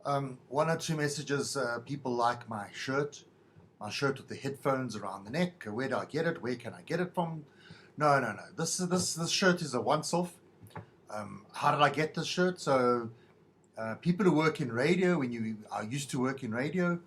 One or two messages. People like my shirt with the headphones around the neck. Where do I get it? Where can I get it from? No, no, no. This shirt is a once-off. How did I get this shirt? So people who work in radio, when you are used to work in radio,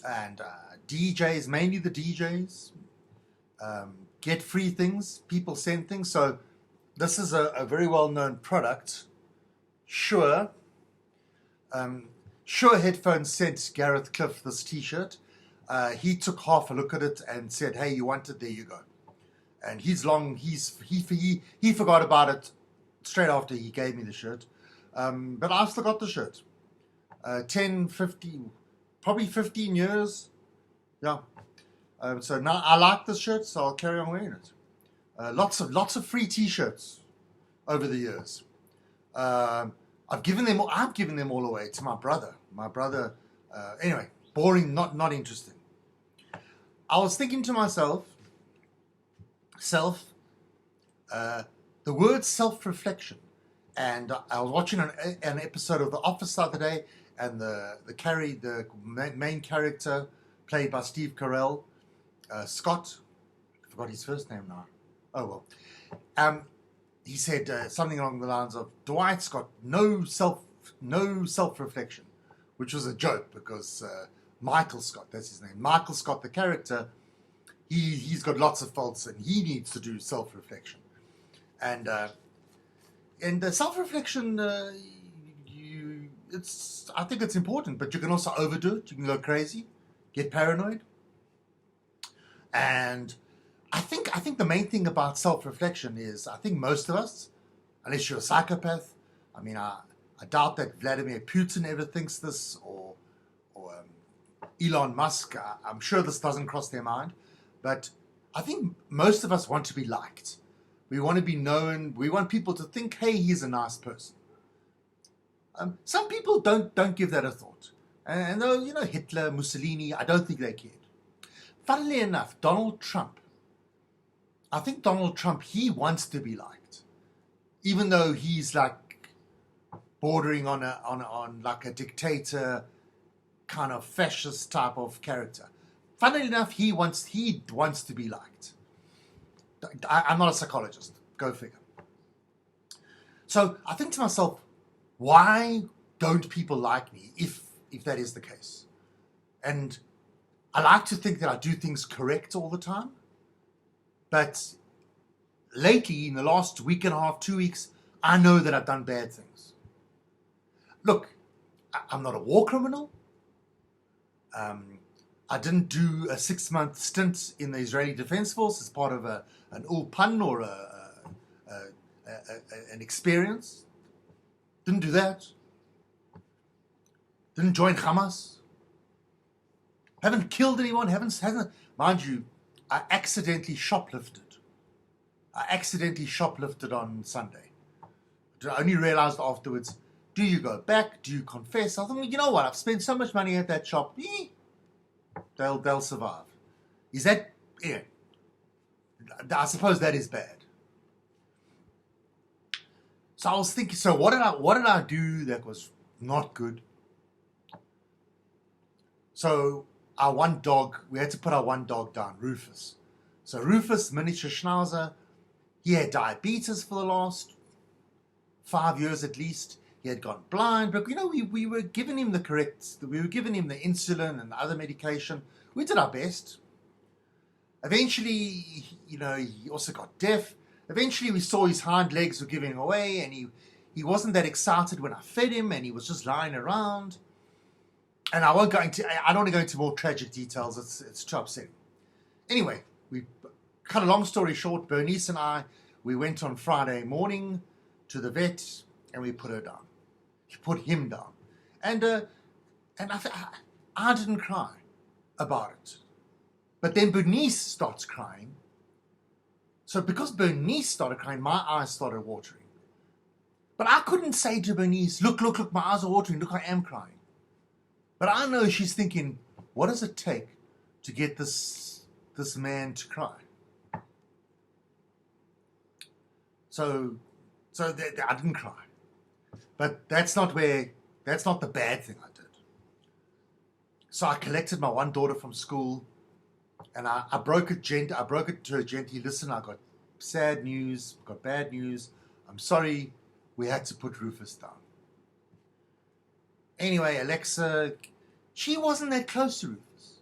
and DJs, mainly the DJs, get free things. People send things. So this is a very well-known product. Shure. Shure Headphones sent Gareth Cliff this T-shirt. He took half a look at it and said, "Hey, you want it? There you go." And he forgot about it straight after he gave me the shirt. But I've still got the shirt. 10, 15, probably 15 years. Yeah. So now I like this shirt, so I'll carry on wearing it. Lots of free T-shirts over the years. I've given them all away to my brother. Anyway, boring, not interesting. I was thinking to myself, the word self-reflection, and I was watching an episode of The Office the other day, and the main character played by Steve Carell, Scott, I forgot his first name now. Oh well. He said something along the lines of, Dwight's got no self-reflection, which was a joke because Michael Scott, that's his name, Michael Scott, the character, he's got lots of faults and he needs to do self-reflection. And the self-reflection, I think it's important, but you can also overdo it. You can go crazy, get paranoid. And I think the main thing about self-reflection is, I think most of us, unless you're a psychopath, I mean, I doubt that Vladimir Putin ever thinks this, or Elon Musk. I'm sure this doesn't cross their mind, but I think most of us want to be liked. We want to be known. We want people to think, hey, he's a nice person. Some people don't give that a thought. And though, Hitler, Mussolini, I don't think they cared. Funnily enough, Donald Trump, I think Donald Trump, he wants to be liked, even though he's like bordering on like a dictator, kind of fascist type of character. Funnily enough, he wants to be liked. I'm not a psychologist. Go figure. So I think to myself, why don't people like me if that is the case? And I like to think that I do things correct all the time. But lately, in the last week and a half, 2 weeks, I know that I've done bad things. Look, I'm not a war criminal. I didn't do a 6-month stint in the Israeli Defense Force as part of an ulpan or an experience. Didn't do that. Didn't join Hamas. Haven't killed anyone. Hasn't. Mind you, I accidentally shoplifted. On Sunday. I only realized afterwards, do you go back? Do you confess? I thought, you know what? I've spent so much money at that shop. They'll survive. Is that... Yeah. I suppose that is bad. So I was thinking, so what did I do that was not good? So our one dog, we had to put our one dog down, Rufus. So Rufus, miniature schnauzer, he had diabetes for the last 5 years at least. He had gone blind, but we were giving him the insulin and other medication. We did our best. Eventually, he also got deaf. Eventually, we saw his hind legs were giving away, and he wasn't that excited when I fed him, and he was just lying around. And I don't want to go into more tragic details. It's too upsetting. Anyway, we cut a long story short. Bernice and I, we went on Friday morning to the vet, and we put her down. He put him down, and I didn't cry about it. But then Bernice starts crying. So because Bernice started crying, my eyes started watering. But I couldn't say to Bernice, look, my eyes are watering. Look, I am crying. But I know she's thinking, what does it take to get this man to cry? So I didn't cry. But that's not where That's not the bad thing I did. So I collected my one daughter from school, and I broke it to her gently. Listen, I got sad news, got bad news. I'm sorry, we had to put Rufus down. Anyway, Alexa, she wasn't that close to Rufus.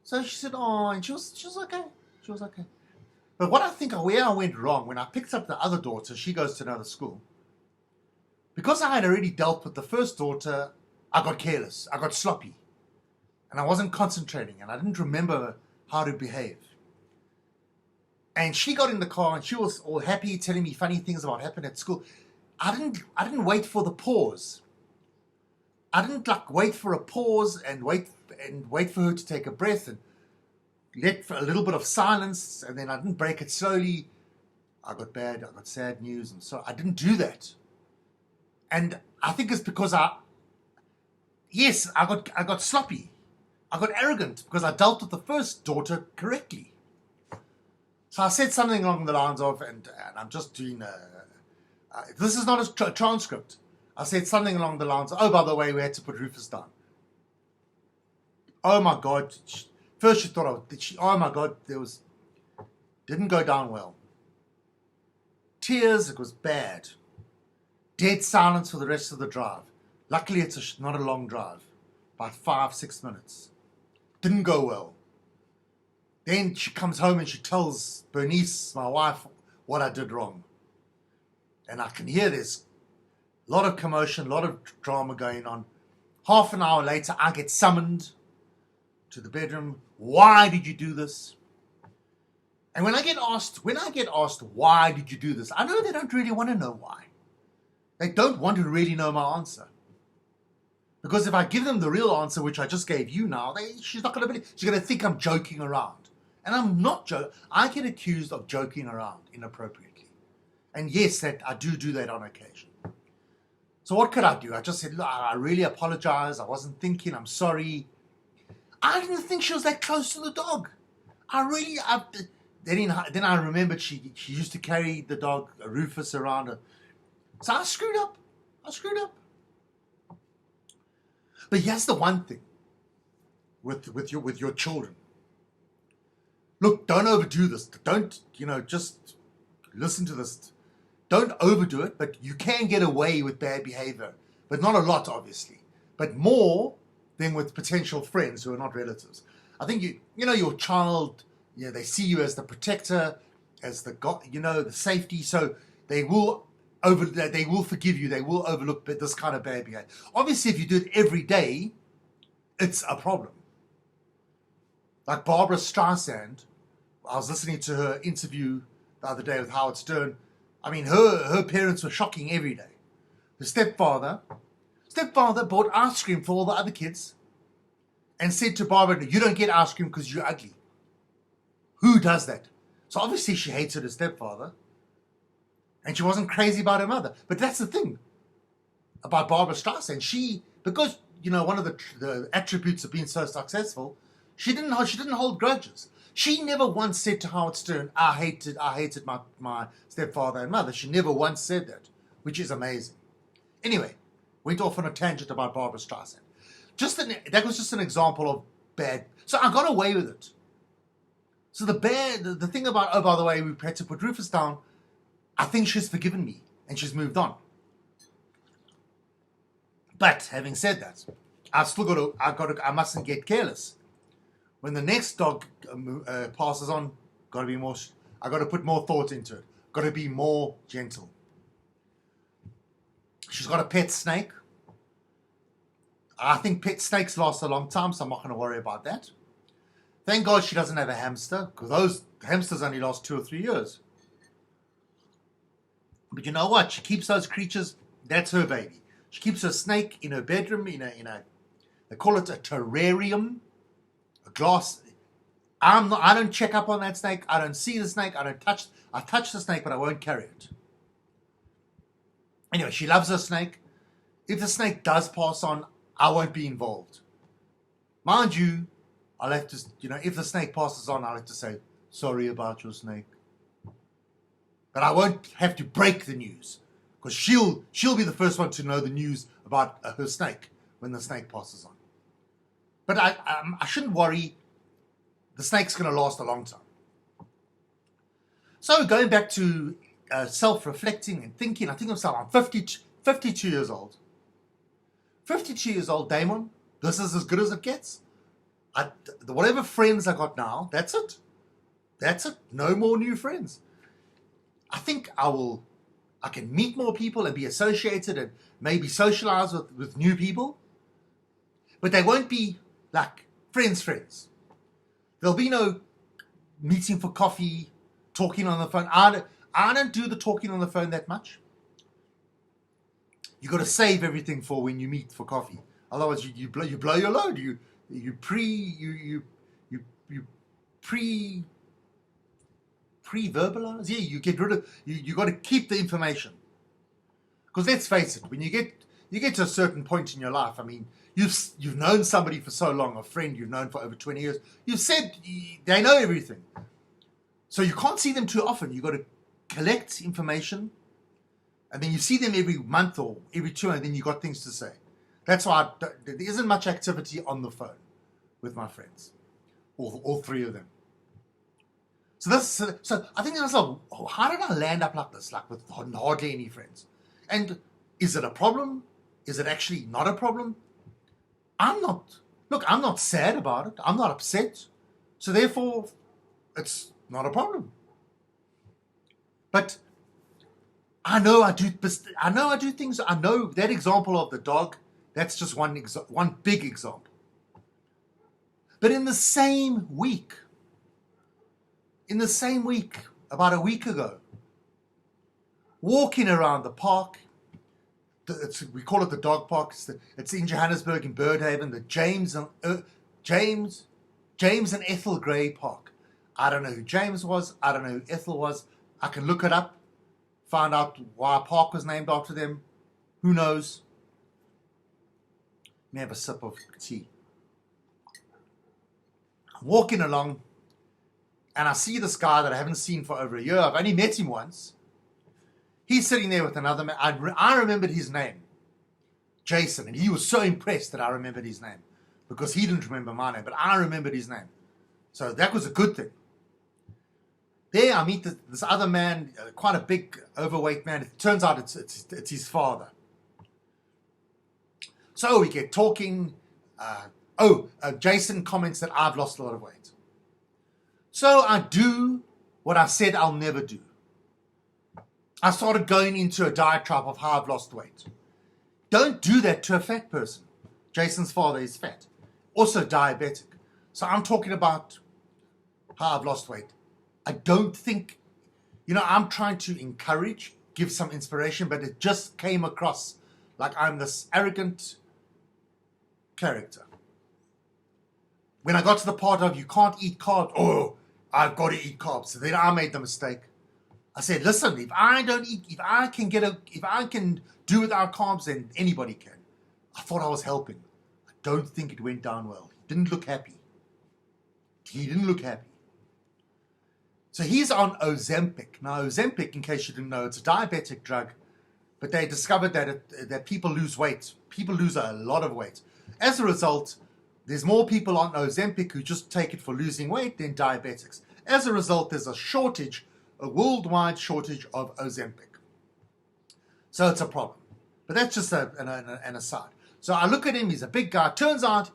So she said, oh, and she was okay. She was okay. But what I think where I went wrong, when I picked up the other daughter, she goes to another school. Because I had already dealt with the first daughter, I got careless. I got sloppy. And I wasn't concentrating, and I didn't remember how to behave. And she got in the car, and she was all happy, telling me funny things about what happened at school. I didn't wait for the pause. I didn't wait for a pause and wait for her to take a breath and let for a little bit of silence, and then I didn't break it slowly. I got sad news, and so I didn't do that. And I think it's because I got sloppy. I got arrogant because I dealt with the first daughter correctly. So I said something along the lines of, and I'm just doing this is not a transcript. I said something along the lines of, oh, by the way, we had to put Rufus down. Oh my God. First she thought, oh my God, didn't go down well. Tears, it was bad. Dead silence for the rest of the drive. Luckily, it's not a long drive, about 5-6 minutes. Didn't go well. Then she comes home and she tells Bernice, my wife, what I did wrong. And I can hear there's a lot of commotion, a lot of drama going on. Half an hour later, I get summoned to the bedroom. Why did you do this? And when I get asked, why did you do this? I know they don't really want to know why. They don't want to really know my answer. Because if I give them the real answer, which I just gave you now, she's not going to believe. She's going to think I'm joking around. And I'm not joking. I get accused of joking around inappropriately. And yes, that I do that on occasion. So what could I do? I just said, look, I really apologize. I wasn't thinking. I'm sorry. I didn't think she was that close to the dog. Then I remembered she used to carry the dog, Rufus, around her. So I screwed up. But here's the one thing with your children. Look, don't overdo this. Don't, just listen to this. Don't overdo it, but you can get away with bad behavior. But not a lot, obviously. But more than with potential friends who are not relatives. I think your child, they see you as the protector, as the God, the safety. So they will forgive you. They will overlook this kind of bad behavior. Obviously, if you do it every day, it's a problem. Like Barbara Streisand, I was listening to her interview the other day with Howard Stern. I mean, her parents were shocking every day. The stepfather bought ice cream for all the other kids and said to Barbara, you don't get ice cream because you're ugly. Who does that? So obviously she hated her stepfather and she wasn't crazy about her mother. But that's the thing about Barbara Streisand. Because one of the attributes of being so successful, she didn't hold grudges. She never once said to Howard Stern, I hated my stepfather and mother. She never once said that, which is amazing. Anyway, went off on a tangent about Barbara Streisand. That was just an example of bad. So I got away with it. So the thing about, oh, by the way, we had to put Rufus down, I think she's forgiven me and she's moved on. But having said that, I mustn't get careless. When the next dog passes on, I got to put more thought into it. Got to be more gentle. She's got a pet snake. I think pet snakes last a long time, so I'm not going to worry about that. Thank God she doesn't have a hamster, because those hamsters only last 2 or 3 years. But you know what? She keeps those creatures. That's her baby. She keeps her snake in her bedroom they call it a terrarium. Glass. I don't check up on that snake. I don't see the snake. I touch the snake, but I won't carry it. Anyway, she loves her snake. If the snake does pass on, I won't be involved. Mind you, I'll have to, if the snake passes on, I'll have to say, sorry about your snake. But I won't have to break the news, because she'll be the first one to know the news about her snake when the snake passes on. But I shouldn't worry. The snake's going to last a long time. So going back to self-reflecting and thinking, I think of myself, I'm 52 years old. 52 years old, Damon, this is as good as it gets. Whatever friends I got now, that's it. That's it. No more new friends. I think I can meet more people and be associated and maybe socialize with new people. But they won't be like friends. There'll be no meeting for coffee, talking on the phone. I don't do the talking on the phone that much. You got to save everything for when you meet for coffee. Otherwise, you blow your load. You pre-verbalize. Yeah, you get rid of. You got to keep the information. Because let's face it, when you get to a certain point in your life, I mean, you've known somebody for so long, a friend you've known for over 20 years. You've said they know everything, so you can't see them too often. You got to collect information, and then you see them every month or every two, and then you got things to say. That's why there isn't much activity on the phone with my friends, all three of them. So I think that's how did I land up like this, like with hardly any friends? And is it a problem? Is it actually not a problem? I'm not sad about it. I'm not upset. So therefore, it's not a problem. But I know I do things. I know that example of the dog, that's just one big example. But in the same week, about a week ago, walking around the park, we call it the dog park. It's in Johannesburg in Birdhaven, the James and Ethel Gray Park. I don't know who James was. I don't know who Ethel was. I can look it up, find out why a park was named after them. Who knows? Let me have a sip of tea. I'm walking along, and I see this guy that I haven't seen for over a year. I've only met him once. He's sitting there with another man. I remembered his name, Jason, and he was so impressed that I remembered his name because he didn't remember my name, but I remembered his name. So that was a good thing. There I meet this other man, quite a big, overweight man. It turns out it's his father. So we get talking. Jason comments that I've lost a lot of weight. So I do what I said I'll never do. I started going into a diatribe of how I've lost weight. Don't do that to a fat person. Jason's father is fat, also diabetic. So I'm talking about how I've lost weight. I don't think, I'm trying to encourage, give some inspiration, but it just came across like I'm this arrogant character. When I got to the part of you can't eat carbs, I've got to eat carbs. So then I made the mistake. I said, listen, if I can do without carbs, then anybody can. I thought I was helping. I don't think it went down well. He didn't look happy. So he's on Ozempic. Now, Ozempic, in case you didn't know, it's a diabetic drug, but they discovered that people lose weight. People lose a lot of weight. As a result, there's more people on Ozempic who just take it for losing weight than diabetics. As a result, there's a worldwide shortage of Ozempic. So it's a problem. But that's just an aside. So I look at him, he's a big guy. Turns out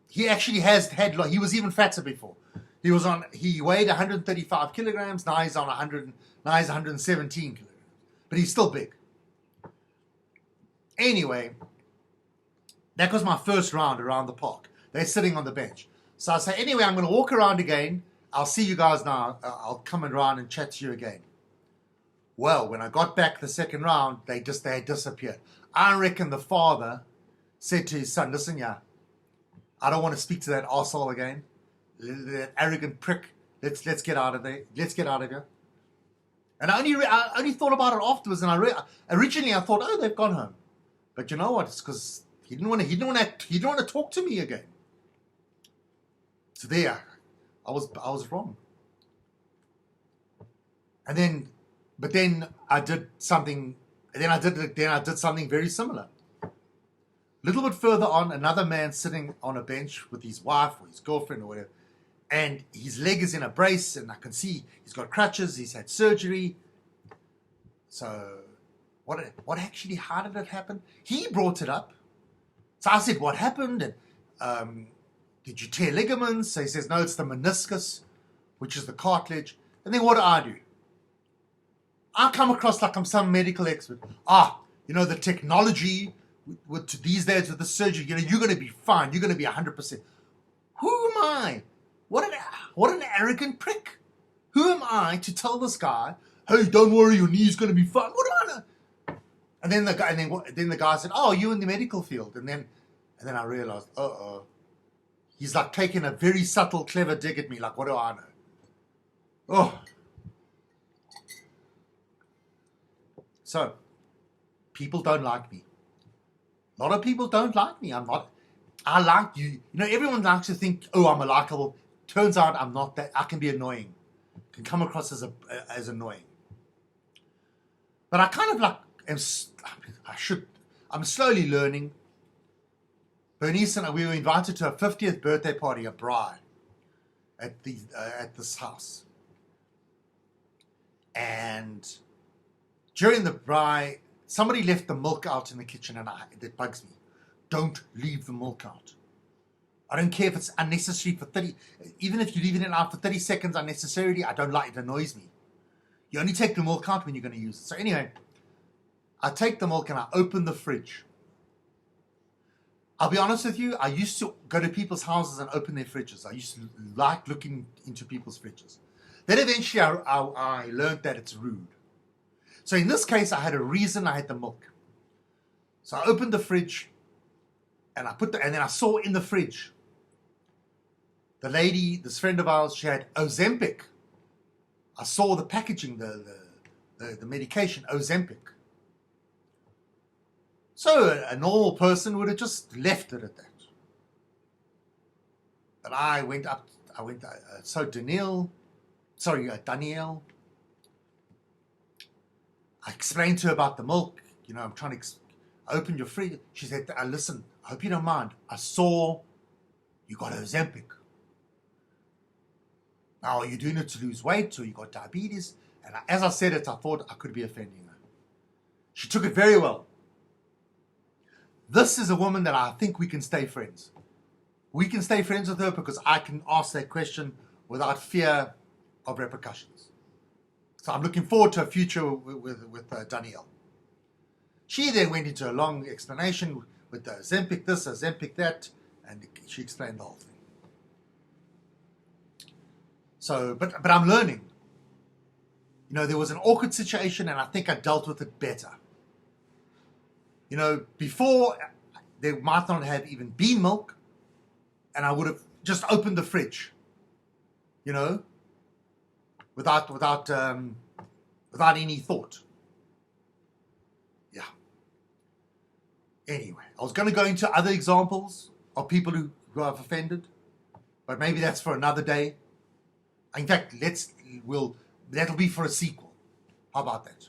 he actually he was even fatter before. He weighed 135 kilograms, now he's 117 kilograms. But he's still big. Anyway, that was my first round around the park. They're sitting on the bench. So I say, anyway, I'm going to walk around again. I'll see you guys now. I'll come around and chat to you again. Well, when I got back the second round, they had disappeared. I reckon the father said to his son, listen, I don't want to speak to that arsehole again. That arrogant prick. Let's get out of there. Let's get out of here. And I only thought about it afterwards. And originally I thought, they've gone home. But you know what? It's because he didn't want to talk to me again. So there, I was wrong. But then I did something. Then I did something very similar. little bit further on, another man sitting on a bench with his wife or his girlfriend or whatever, and his leg is in a brace, and I can see he's got crutches, he's had surgery. So how did it happen? He brought it up. So I said, what happened? And did you tear ligaments? So he says, no, it's the meniscus, which is the cartilage. And then what do? I come across like I'm some medical expert. The technology with these days with the surgery, you're going to be fine. You're going to be 100%. Who am I? What an arrogant prick. Who am I to tell this guy, hey, don't worry, your knee's going to be fine? What do I know? And then the guy said, oh, you in the medical field. And then I realized, he's like taking a very subtle, clever dig at me. Like, what do I know? Oh. So, people don't like me. A lot of people don't like me. I like you. Everyone likes to think, oh, I'm a likable. Turns out I'm not that. I can be annoying. Can come across as annoying. But I kind of I'm slowly learning. Bernice and we were invited to a 50th birthday party, a bride, at this house. And during the bride, somebody left the milk out in the kitchen, and that bugs me. Don't leave the milk out. I don't care if it's unnecessary for 30, even if you're leaving it out for 30 seconds unnecessarily, I don't like it, annoys me. You only take the milk out when you're going to use it. So anyway, I take the milk and I open the fridge. I'll be honest with you, I used to go to people's houses and open their fridges. I used to like looking into people's fridges. Then eventually I learned that it's rude. So in this case, I had a reason I had the milk. So I opened the fridge and and then I saw in the fridge, the lady, this friend of ours, she had Ozempic. I saw the packaging, the medication, Ozempic. So a normal person would have just left it at that. But I went up, so Danielle, I explained to her about the milk. I'm trying to open your fridge. She said, listen, I hope you don't mind. I saw you got Ozempic. Now, are you doing it to lose weight or you got diabetes? And as I said it, I thought I could be offending her. She took it very well. This is a woman that I think we can stay friends. We can stay friends with her because I can ask that question without fear of repercussions. So I'm looking forward to a future with Danielle. She then went into a long explanation with the Ozempic this, Ozempic that, and she explained the whole thing. So, but I'm learning. There was an awkward situation, and I think I dealt with it better. Before there might not have even been milk, and I would have just opened the fridge. Without any thought. Yeah. Anyway, I was going to go into other examples of people who have offended, but maybe that's for another day. In fact, that'll be for a sequel. How about that?